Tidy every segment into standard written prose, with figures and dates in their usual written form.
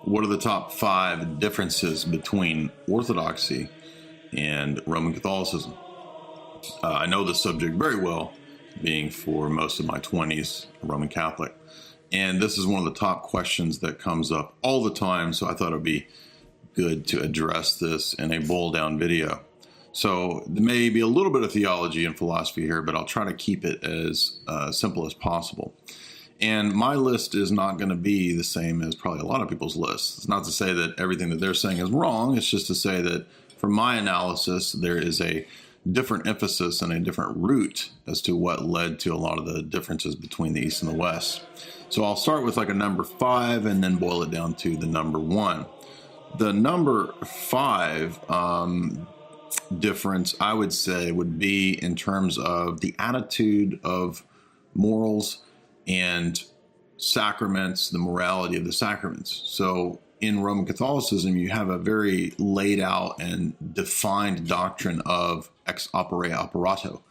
What are the top 5 differences between Orthodoxy and Roman Catholicism? I know the subject very well, being for most of my 20s a Roman Catholic. And this is one of the top questions that comes up all the time, so I thought it would be good to address this in a boil-down video. So there may be a little bit of theology and philosophy here, but I'll try to keep it as simple as possible. And my list is not going to be the same as probably a lot of people's lists. It's not to say that everything that they're saying is wrong. It's just to say that from my analysis, there is a different emphasis and a different root as to what led to a lot of the differences between the East and the West. So I'll start with like a number 5 and then boil it down to the number 1. The number 5 difference, I would say, would be in terms of the attitude of morals and sacraments, the morality of the sacraments. So in Roman Catholicism, you have a very laid out and defined doctrine of ex opere operato.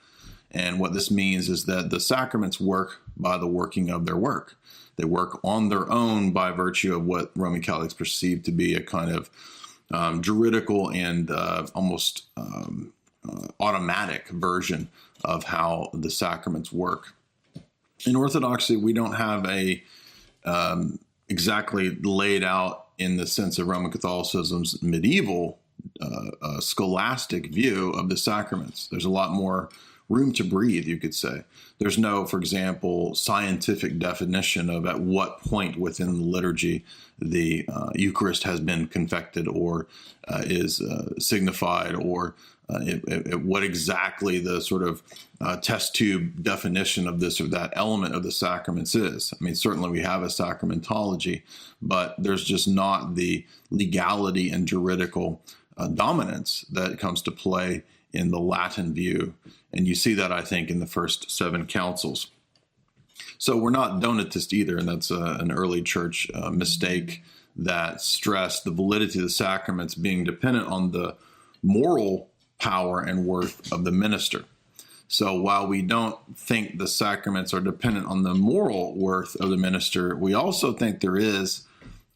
And what this means is that the sacraments work by the working of their work. They work on their own by virtue of what Roman Catholics perceive to be a kind of juridical and almost automatic version of how the sacraments work. In Orthodoxy, we don't have a exactly laid out in the sense of Roman Catholicism's medieval scholastic view of the sacraments. There's a lot more room to breathe, you could say. There's no, for example, scientific definition of at what point within the liturgy the Eucharist has been confected or is signified, or what exactly the sort of test tube definition of this or that element of the sacraments is. I mean, certainly we have a sacramentology, but there's just not the legality and juridical dominance that comes to play in the Latin view. And you see that, I think, in the first 7 councils. So we're not Donatist either, and that's an early church mistake that stressed the validity of the sacraments being dependent on the moral power and worth of the minister. So while we don't think the sacraments are dependent on the moral worth of the minister, we also think there is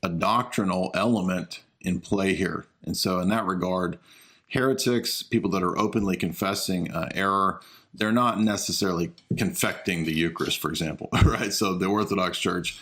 a doctrinal element in play here. And so in that regard, heretics, people that are openly confessing error, they're not necessarily confecting the Eucharist, for example, right? So the Orthodox Church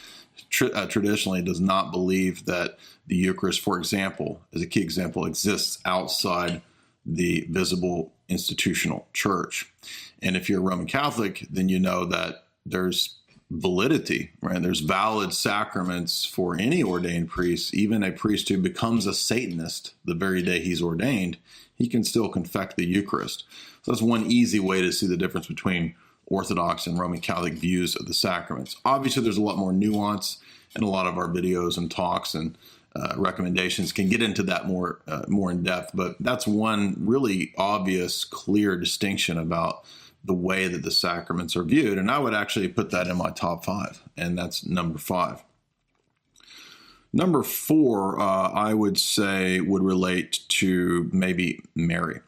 traditionally does not believe that the Eucharist, for example, as a key example, exists outside the visible institutional church. And if you're a Roman Catholic, then you know that there's validity, right? There's valid sacraments for any ordained priest. Even a priest who becomes a Satanist the very day he's ordained, he can still confect the Eucharist. So that's one easy way to see the difference between Orthodox and Roman Catholic views of the sacraments. Obviously, there's a lot more nuance, and a lot of our videos and talks and recommendations can get into that more in depth, but that's one really obvious, clear distinction about the way that the sacraments are viewed. And I would actually put that in my top 5, and that's number 5. Number 4, I would say, would relate to maybe Mary.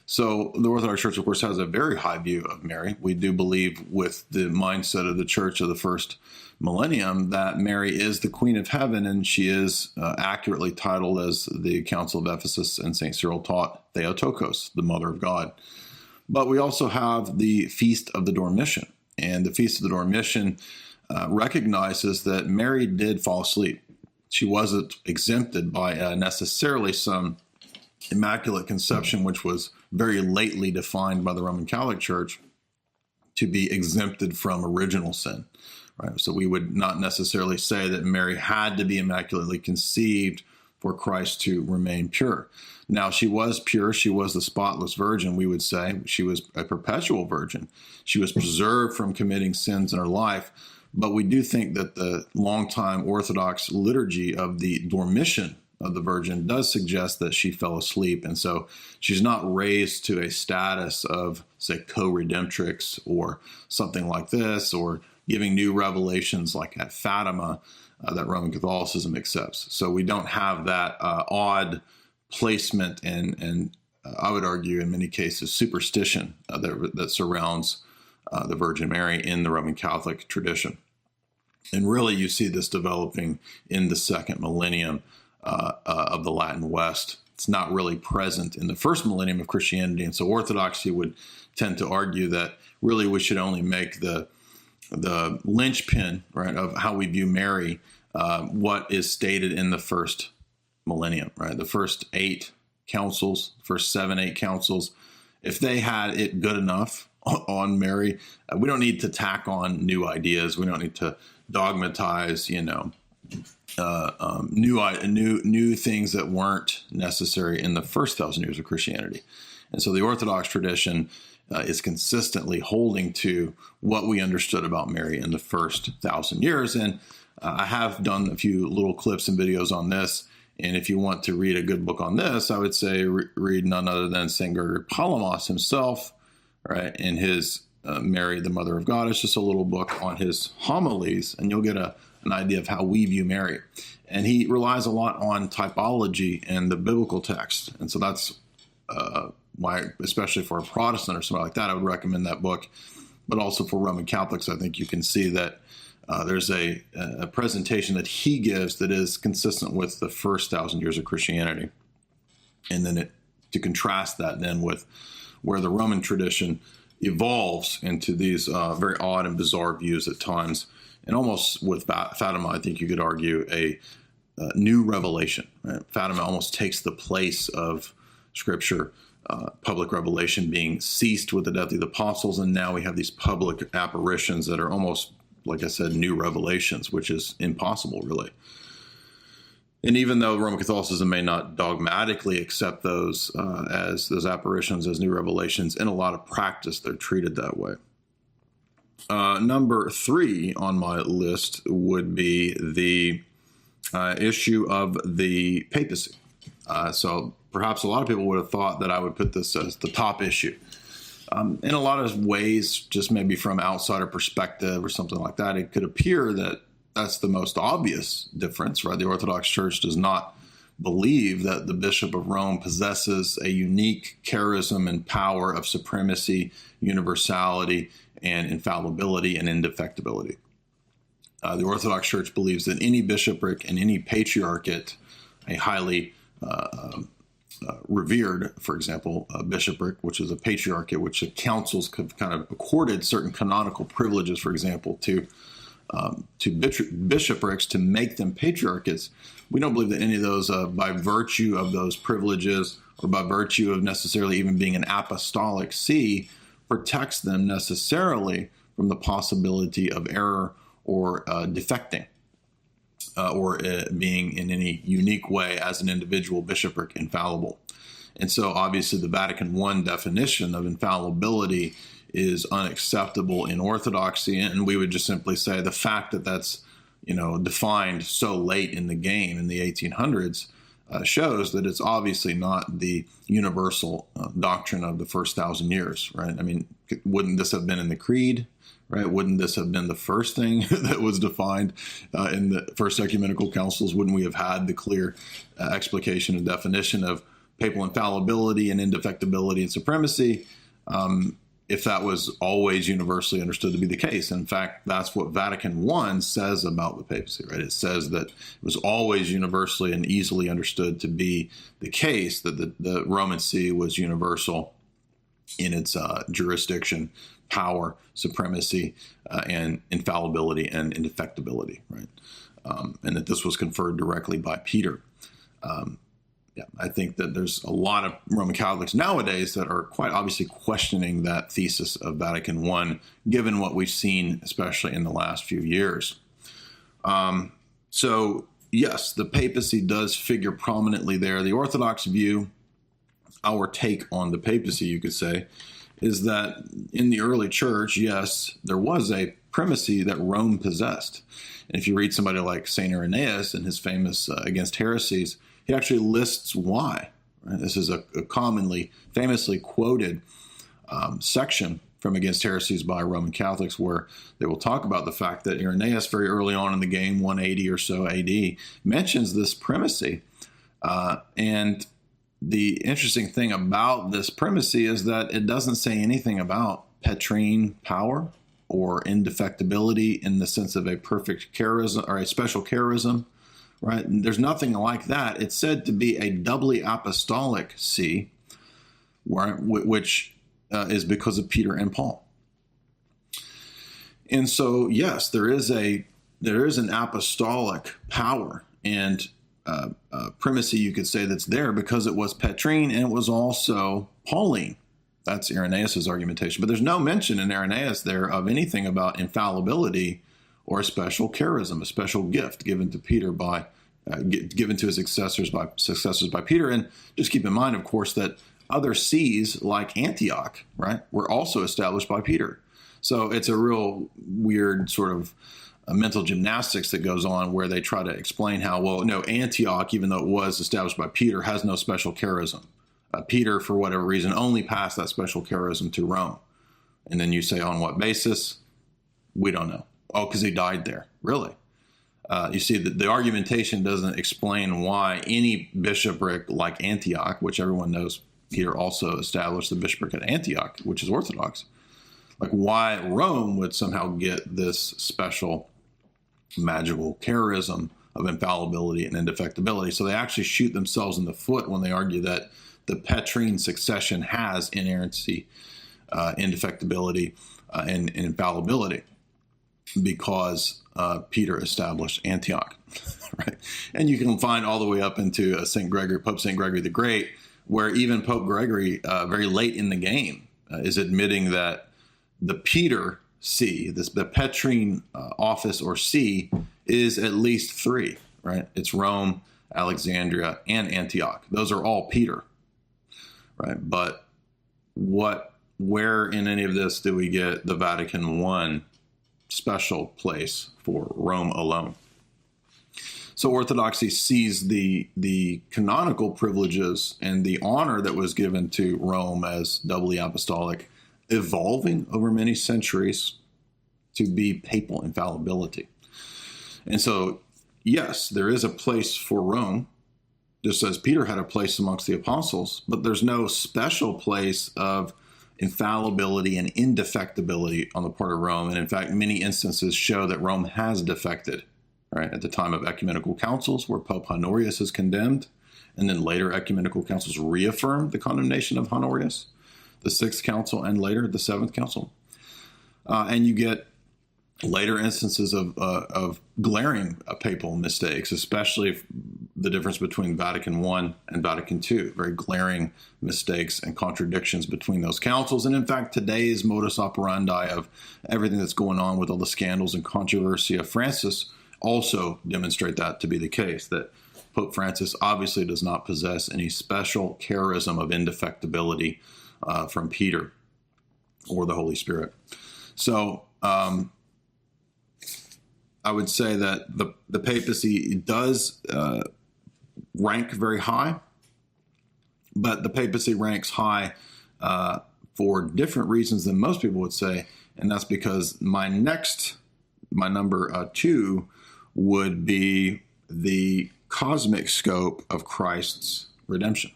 So the Orthodox Church, of course, has a very high view of Mary. We do believe, with the mindset of the Church of the first millennium, that Mary is the Queen of Heaven, and she is accurately titled, as the Council of Ephesus and St. Cyril taught, Theotokos, the Mother of God. But we also have the Feast of the Dormition, and the Feast of the Dormition recognizes that Mary did fall asleep. She wasn't exempted by necessarily some Immaculate Conception, which was very lately defined by the Roman Catholic Church to be exempted from original sin. Right? So we would not necessarily say that Mary had to be immaculately conceived for Christ to remain pure. Now, she was pure. She was the spotless virgin, we would say. She was a perpetual virgin. She was preserved from committing sins in her life. But we do think that the longtime Orthodox liturgy of the Dormition of the Virgin does suggest that she fell asleep. And so she's not raised to a status of, say, co-redemptrix or something like this, or giving new revelations like at Fatima that Roman Catholicism accepts. So we don't have that odd placement and I would argue in many cases superstition that surrounds the Virgin Mary in the Roman Catholic tradition. And really, you see this developing in the second millennium of the Latin West. It's not really present in the first millennium of Christianity. And so Orthodoxy would tend to argue that really we should only make the linchpin, right, of how we view Mary, what is stated in the first millennium, right? The first 8 councils, first 7, 8 councils, if they had it good enough on Mary, we don't need to tack on new ideas. We don't need to dogmatize, new things that weren't necessary in the first 1,000 years of Christianity. And so the Orthodox tradition is consistently holding to what we understood about Mary in the first 1,000 years. And I have done a few little clips and videos on this. And if you want to read a good book on this, I would say read none other than St. Gregory Palamas himself, right? In his Mary, the Mother of God. It's just a little book on his homilies, and you'll get an idea of how we view Mary. And he relies a lot on typology and the biblical text. And so that's why, especially for a Protestant or something like that, I would recommend that book. But also for Roman Catholics, I think you can see that there's a presentation that he gives that is consistent with the first 1,000 years of Christianity. And then to contrast that then with where the Roman tradition evolves into these very odd and bizarre views at times. And almost with Fatima, I think you could argue a new revelation. Right? Fatima almost takes the place of Scripture, public revelation being ceased with the death of the apostles, and now we have these public apparitions that are almost, like I said, new revelations, which is impossible, really. And even though Roman Catholicism may not dogmatically accept those as those apparitions as new revelations, in a lot of practice, they're treated that way. Number 3 on my list would be the issue of the papacy. So perhaps a lot of people would have thought that I would put this as the top issue. In a lot of ways, just maybe from outsider perspective or something like that, it could appear that that's the most obvious difference, right? The Orthodox Church does not believe that the Bishop of Rome possesses a unique charism and power of supremacy, universality, and infallibility and indefectibility. The Orthodox Church believes that any bishopric and any patriarchate, a highly revered, for example, bishopric, which is a patriarchate, which the councils have kind of accorded certain canonical privileges, for example, to bishoprics to make them patriarchates. We don't believe that any of those, by virtue of those privileges or by virtue of necessarily even being an apostolic see, protects them necessarily from the possibility of error or defecting or being in any unique way as an individual bishopric infallible. And so obviously the Vatican I definition of infallibility is unacceptable in Orthodoxy, and we would just simply say the fact that that's defined so late in the game in the 1800s shows that it's obviously not the universal doctrine of the first 1,000 years, right? I mean, wouldn't this have been in the Creed, right? Wouldn't this have been the first thing that was defined in the first ecumenical councils? Wouldn't we have had the clear explication and definition of papal infallibility and indefectibility and supremacy? If that was always universally understood to be the case. In fact, that's what Vatican I says about the papacy, right? It says that it was always universally and easily understood to be the case, that the Roman See was universal in its jurisdiction, power, supremacy, and infallibility and indefectibility, right? And that this was conferred directly by Peter. I think that there's a lot of Roman Catholics nowadays that are quite obviously questioning that thesis of Vatican I, given what we've seen, especially in the last few years. So, yes, the papacy does figure prominently there. The Orthodox view, our take on the papacy, you could say, is that in the early church, yes, there was a primacy that Rome possessed. And if you read somebody like St. Irenaeus and his famous Against Heresies, he actually lists why. Right? This is a commonly, famously quoted section from Against Heresies by Roman Catholics, where they will talk about the fact that Irenaeus, very early on in the game, 180 or so AD, mentions this primacy. And the interesting thing about this primacy is that it doesn't say anything about Petrine power, or indefectibility in the sense of a perfect charism or a special charism, right? There's nothing like that. It's said to be a doubly apostolic see, which is because of Peter and Paul. And so, yes, there is an apostolic power and primacy, you could say, that's there because it was Petrine and it was also Pauline. That's Irenaeus' argumentation. But there's no mention in Irenaeus there of anything about infallibility or a special charism, a special gift given to Peter given to his successors by Peter. And just keep in mind, of course, that other sees like Antioch, right, were also established by Peter. So it's a real weird sort of mental gymnastics that goes on where they try to explain how, well, no, Antioch, even though it was established by Peter, has no special charism. Peter, for whatever reason, only passed that special charism to Rome. And then you say, on what basis? We don't know. Oh, because he died there. Really? You see, the argumentation doesn't explain why any bishopric like Antioch, which everyone knows Peter also established the bishopric at Antioch, which is Orthodox, like why Rome would somehow get this special magical charism of infallibility and indefectibility. So they actually shoot themselves in the foot when they argue that the Petrine succession has inerrancy, indefectibility, and infallibility because Peter established Antioch, right? And you can find all the way up into Pope St. Gregory the Great, where even Pope Gregory, very late in the game, is admitting that the Peter see, the Petrine office or see, is at least three, right? It's Rome, Alexandria, and Antioch. Those are all Peter, right? But where in any of this do we get the Vatican I special place for Rome alone? So Orthodoxy sees the canonical privileges and the honor that was given to Rome as doubly apostolic evolving over many centuries to be papal infallibility. And so, yes, there is a place for Rome, just as Peter had a place amongst the apostles, but there's no special place of infallibility and indefectibility on the part of Rome. And in fact, many instances show that Rome has defected, right? At the time of ecumenical councils where Pope Honorius is condemned, and then later ecumenical councils reaffirmed the condemnation of Honorius, the Sixth Council and later the Seventh Council. And you get later instances of glaring papal mistakes, especially the difference between Vatican I and Vatican II, very glaring mistakes and contradictions between those councils. And in fact, today's modus operandi of everything that's going on with all the scandals and controversy of Francis also demonstrate that to be the case, that Pope Francis obviously does not possess any special charism of indefectibility from Peter or the Holy Spirit. So I would say that the papacy does rank very high, but the papacy ranks high for different reasons than most people would say, and that's because my number two would be the cosmic scope of Christ's redemption.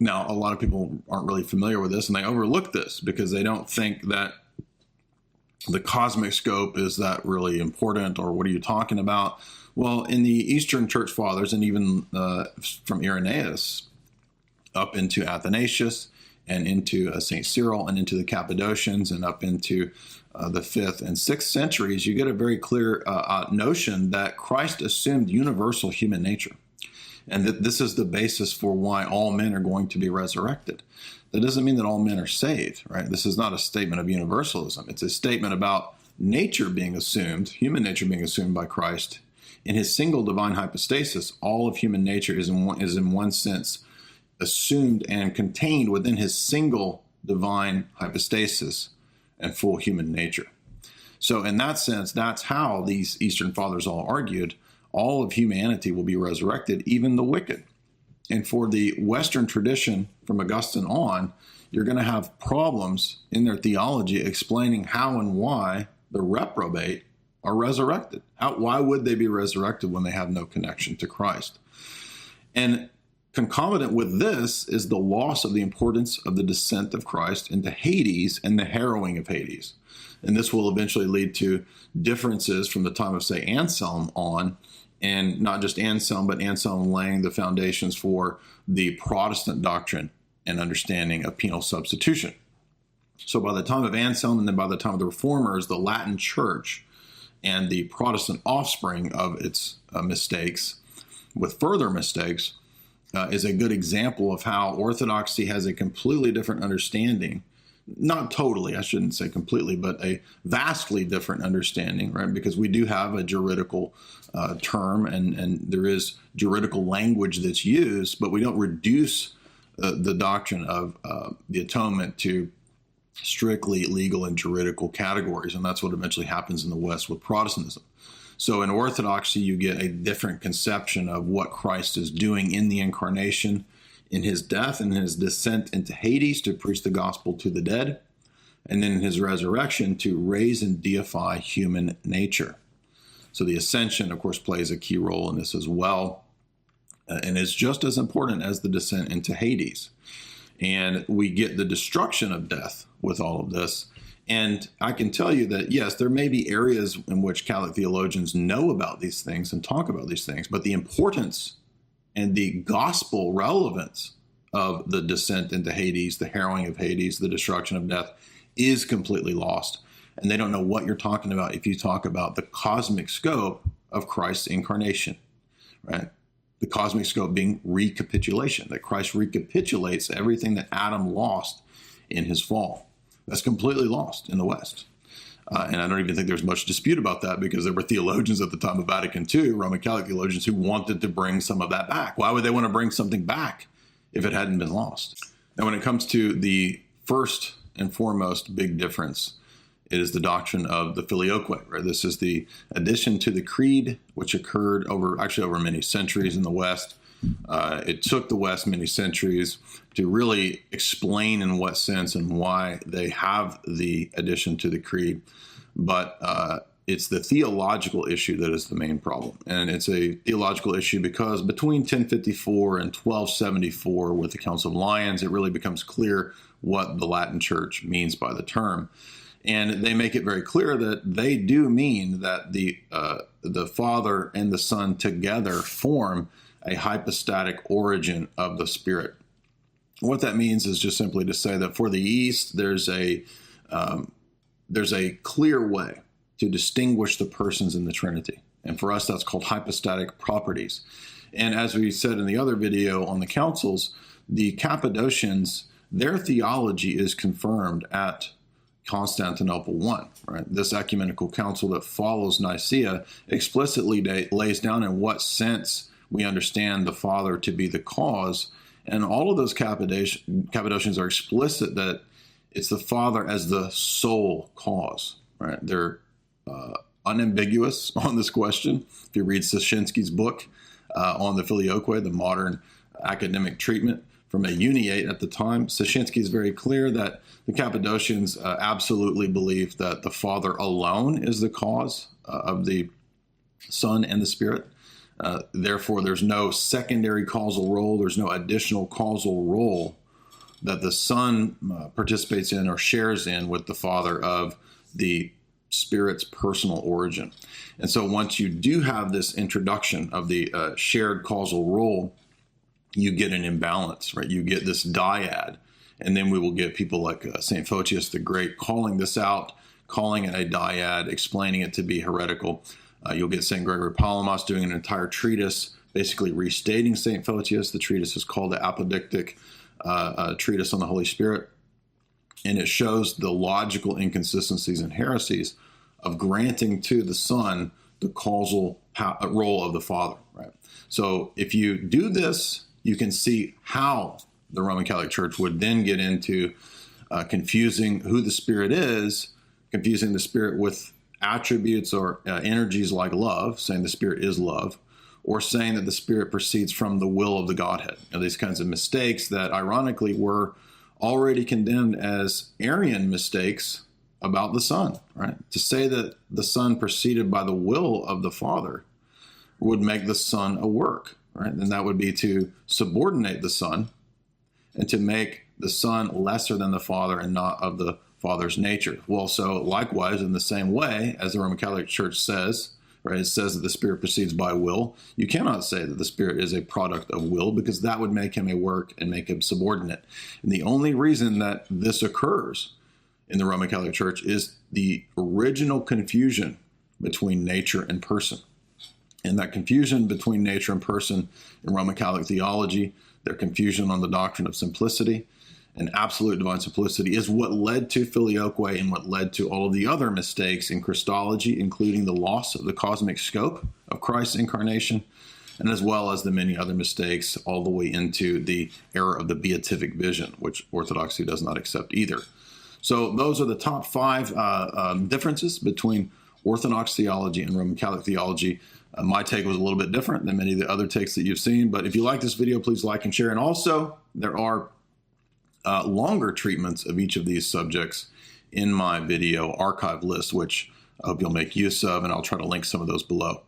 Now, a lot of people aren't really familiar with this, and they overlook this because they don't think that the cosmic scope is that really important, or what are you talking about? Well, in the Eastern Church Fathers, and even from Irenaeus up into Athanasius and into St. Cyril and into the Cappadocians and up into the 5th and 6th centuries, you get a very clear notion that Christ assumed universal human nature. And that this is the basis for why all men are going to be resurrected. That doesn't mean that all men are saved, right? This is not a statement of universalism. It's a statement about nature being assumed, human nature being assumed by Christ. In his single divine hypostasis, all of human nature is in one sense assumed and contained within his single divine hypostasis and full human nature. So in that sense, that's how these Eastern Fathers all argued. All of humanity will be resurrected, even the wicked. And for the Western tradition from Augustine on, you're going to have problems in their theology explaining how and why the reprobate are resurrected. Why would they be resurrected when they have no connection to Christ? And concomitant with this is the loss of the importance of the descent of Christ into Hades and the harrowing of Hades. And this will eventually lead to differences from the time of, say, Anselm on, and not just Anselm, but Anselm laying the foundations for the Protestant doctrine and understanding of penal substitution. So by the time of Anselm and then by the time of the Reformers, the Latin Church and the Protestant offspring of its mistakes, with further mistakes, is a good example of how Orthodoxy has a completely different understanding. Not totally, I shouldn't say completely, but a vastly different understanding, right? Because we do have a juridical term and there is juridical language that's used, but we don't reduce the doctrine of the atonement to strictly legal and juridical categories. And that's what eventually happens in the West with Protestantism. So in Orthodoxy, you get a different conception of what Christ is doing in the incarnation, in his death and his descent into Hades to preach the gospel to the dead, and then in his resurrection to raise and deify human nature. So the ascension, of course, plays a key role in this as well, and is just as important as the descent into Hades. And we get the destruction of death with all of this. And I can tell you that, yes, there may be areas in which Catholic theologians know about these things and talk about these things, but the importance and the gospel relevance of the descent into Hades, the harrowing of Hades, the destruction of death is completely lost. And they don't know what you're talking about if you talk about the cosmic scope of Christ's incarnation, right? The cosmic scope being recapitulation, that Christ recapitulates everything that Adam lost in his fall. That's completely lost in the West. And I don't even think there's much dispute about that, because there were theologians at the time of Vatican II, Roman Catholic theologians, who wanted to bring some of that back. Why would they want to bring something back if it hadn't been lost? Now, when it comes to the first and foremost big difference, it is the doctrine of the filioque, right? This is the addition to the creed, which occurred over many centuries in the West. It took the West many centuries to really explain in what sense and why they have the addition to the creed. But it's the theological issue that is the main problem. And it's a theological issue because between 1054 and 1274 with the Council of Lyons, it really becomes clear what the Latin Church means by the term. And they make it very clear that they do mean that the Father and the Son together form a hypostatic origin of the Spirit. What that means is just simply to say that for the East, there's a clear way to distinguish the persons in the Trinity. And for us, that's called hypostatic properties. And as we said in the other video on the councils, the Cappadocians, their theology is confirmed at Constantinople I, right? This ecumenical council that follows Nicaea explicitly lays down in what sense we understand the Father to be the cause. And all of those Cappadocians are explicit that it's the Father as the sole cause, right? They're unambiguous on this question. If you read Soshinsky's book on the filioque, the modern academic treatment from a uniate at the time, Soshinsky is very clear that the Cappadocians absolutely believe that the Father alone is the cause of the Son and the Spirit. Therefore, there's no secondary causal role. There's no additional causal role that the Son participates in or shares in with the Father of the Spirit's personal origin. And so once you do have this introduction of the shared causal role, you get an imbalance, right? You get this dyad. And then we will get people like St. Photius the Great calling this out, calling it a dyad, explaining it to be heretical. You'll get St. Gregory Palamas doing an entire treatise, basically restating St. Photius. The treatise is called the Apodictic Treatise on the Holy Spirit. And it shows the logical inconsistencies and heresies of granting to the Son the causal role of the Father, right? So if you do this, you can see how the Roman Catholic Church would then get into confusing who the Spirit is, confusing the Spirit with attributes or energies like love, saying the Spirit is love, or saying that the Spirit proceeds from the will of the Godhead. These kinds of mistakes that ironically were already condemned as Arian mistakes about the Son, right? To say that the Son proceeded by the will of the Father would make the Son a work. right? And that would be to subordinate the Son and to make the Son lesser than the Father and not of the Father's nature. Well, so likewise, in the same way, as the Roman Catholic Church says, right, it says that the Spirit proceeds by will. You cannot say that the Spirit is a product of will, because that would make him a work and make him subordinate. And the only reason that this occurs in the Roman Catholic Church is the original confusion between nature and person. And that confusion between nature and person in Roman Catholic theology, their confusion on the doctrine of simplicity and absolute divine simplicity, is what led to filioque and what led to all of the other mistakes in Christology, including the loss of the cosmic scope of Christ's incarnation, and as well as the many other mistakes all the way into the error of the beatific vision, which Orthodoxy does not accept either. So those are the top 5 differences between Orthodox theology and Roman Catholic theology. My take was a little bit different than many of the other takes that you've seen. But if you like this video, please like and share. And also, there are longer treatments of each of these subjects in my video archive list, which I hope you'll make use of, and I'll try to link some of those below.